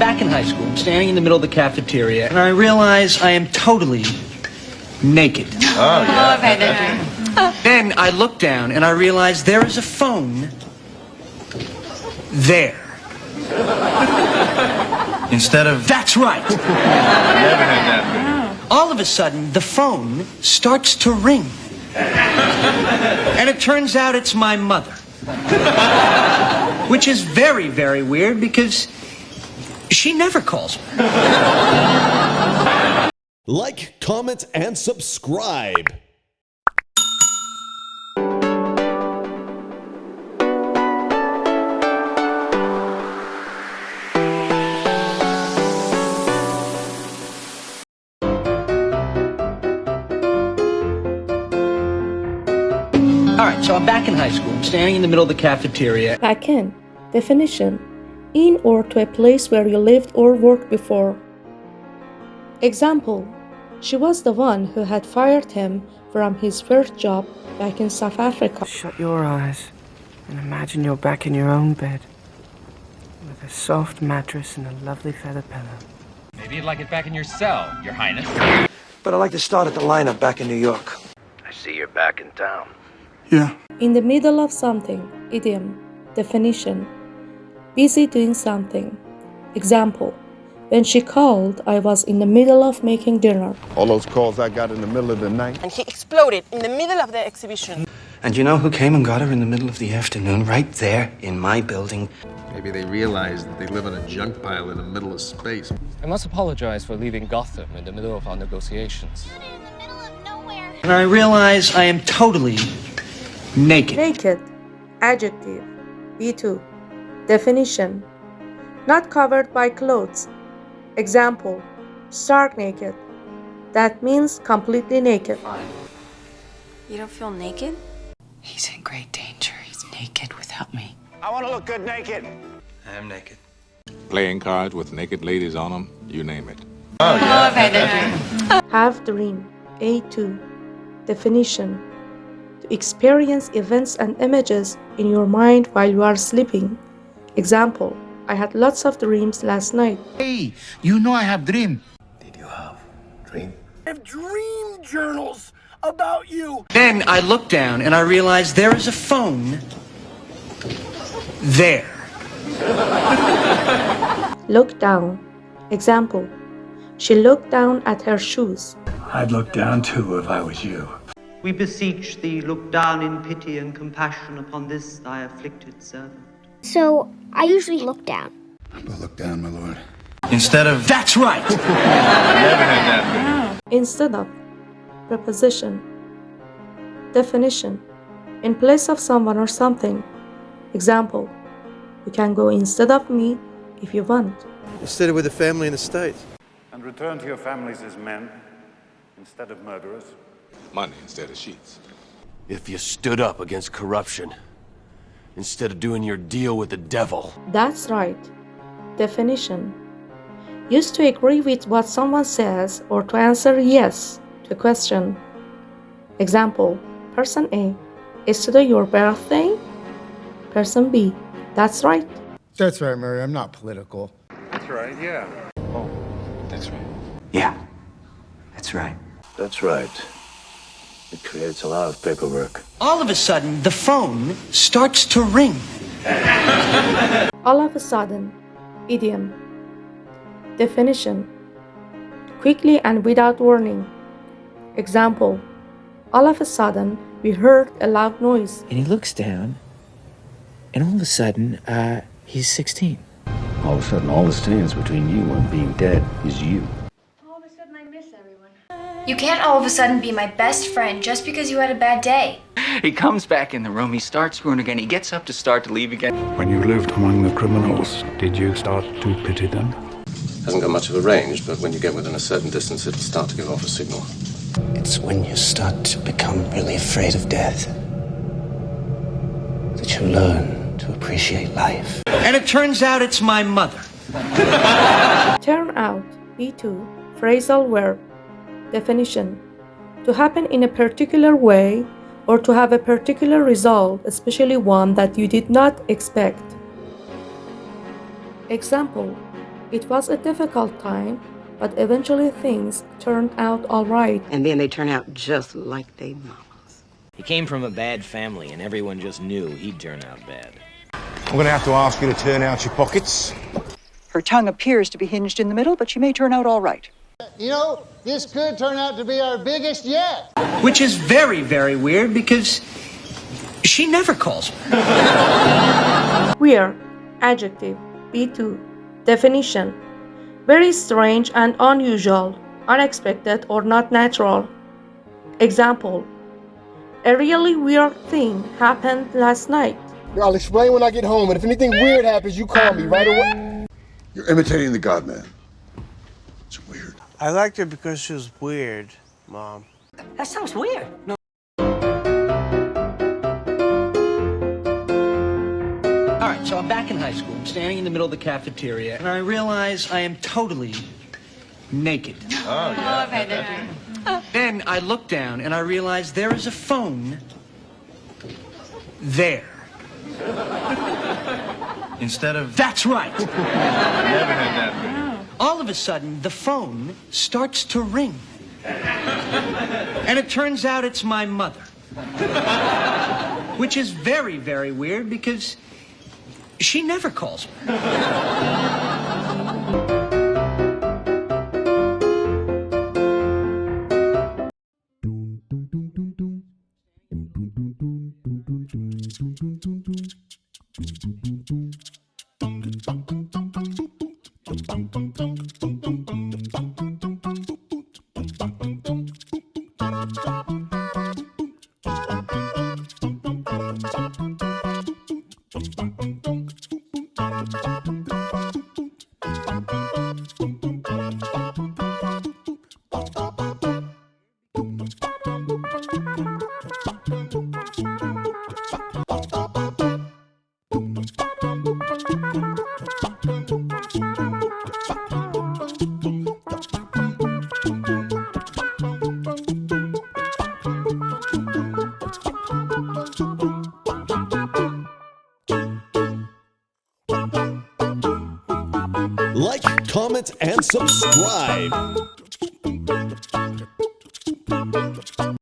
back in high school. I'm standing in the middle of the cafeteria, and I realize I am totally naked. Oh, yeah. Then I look down, and I realize there is a phone there. Instead of... That's right. Never had that. All of a sudden, the phone starts to ring. And it turns out it's my mother. Which is very, very weird because she never calls me. Like, comment, and subscribe. All right, so I'm back in high school. I'm standing in the middle of the cafeteria. Back in. Definition. In or to a place where you lived or worked before. Example. She was the one who had fired him from his first job back in South Africa. Shut your eyes and imagine you're back in your own bed with a soft mattress and a lovely feather pillow. Maybe you'd like it back in your cell, Your Highness. But I'd like to start at the lineup back in New York. I see you're back in town. Yeah. In the middle of something. Idiom. Definition. Busy doing something. Example. When she called, I was in the middle of making dinner. All those calls I got in the middle of the night. And he exploded in the middle of the exhibition. And you know who came and got her in the middle of the afternoon? Right there in my building. Maybe they realize that they live on a junk pile in the middle of space. I must apologize for leaving Gotham in the middle of our negotiations. And I realize I am totally naked. Naked. Adjective. B2. Definition. Not covered by clothes. Example. Stark naked. That means completely naked. You don't feel naked? He's in great danger. He's naked without me. I want to look good naked. I am naked. Playing cards with naked ladies on them, you name it. Oh, yeah. Have dream. A2. Definition. To experience events and images in your mind while you are sleeping. Example. I had lots of dreams last night. Hey, you know I have dream. Did you have dream? I have dream journals about you. Then I look down and I realize there is a phone there. Look down. Example. She looked down at her shoes. I'd look down too if I was you. We beseech thee, look down in pity and compassion upon this thy afflicted servant. So, I usually look down. But look down, my lord. Instead of... That's right. Never had that. Instead of. Preposition. Definition. In place of someone or something. Example. You can go instead of me if you want. Instead of with the family in the States. And return to your families as men instead of murderers. Money instead of sheets. If you stood up against corruption, instead of doing your deal with the devil. That's right. Definition. Used to agree with what someone says or to answer yes to a question. Example. Person A. Is today your birthday? Person B. That's right. That's right, Mary. I'm not political. That's right, yeah. Oh, that's right. Yeah. That's right. That's right. It creates a lot of paperwork. All of a sudden, the phone starts to ring. All of a sudden. Idiom. Definition. Quickly and without warning. Example. All of a sudden, we heard a loud noise. And he looks down, and all of a sudden, he's 16. All of a sudden, all that stands between you and being dead is you. All of a sudden, I miss everyone. You can't all of a sudden be my best friend just because you had a bad day. He comes back in the room, he starts screwing again, he gets up to start to leave again. When you lived among the criminals, did you start to pity them? Hasn't got much of a range, but when you get within a certain distance, it'll start to give off a signal. It's when you start to become really afraid of death that you learn to appreciate life. And it turns out it's my mother. Turn out. B2. Phrasal verb. Definition. To happen in a particular way or to have a particular result, especially one that you did not expect. Example. It was a difficult time, but eventually things turned out all right. And then they turn out just like they mamas. He came from a bad family, and everyone just knew he'd turn out bad. I'm going to have to ask you to turn out your pockets. Her tongue appears to be hinged in the middle, but she may turn out all right. You know, this could turn out to be our biggest yet. Which is very, very weird because she never calls me. Weird. Adjective. B2. Definition. Very strange and unusual, unexpected or not natural. Example. A really weird thing happened last night. I'll explain when I get home, and if anything weird happens, you call me right away. You're imitating the God Man. It's weird. I liked her because she was weird, Mom. That sounds weird. No. All right, so I'm back in high school. I'm standing in the middle of the cafeteria, and I realize I am totally naked. Oh, yeah. Then I look down, and I realize there is a phone there. Instead of... That's right. Never had that before. All of a sudden, the phone starts to ring. And it turns out it's my mother. Which is very, very weird because she never calls me. Like, comment, and subscribe.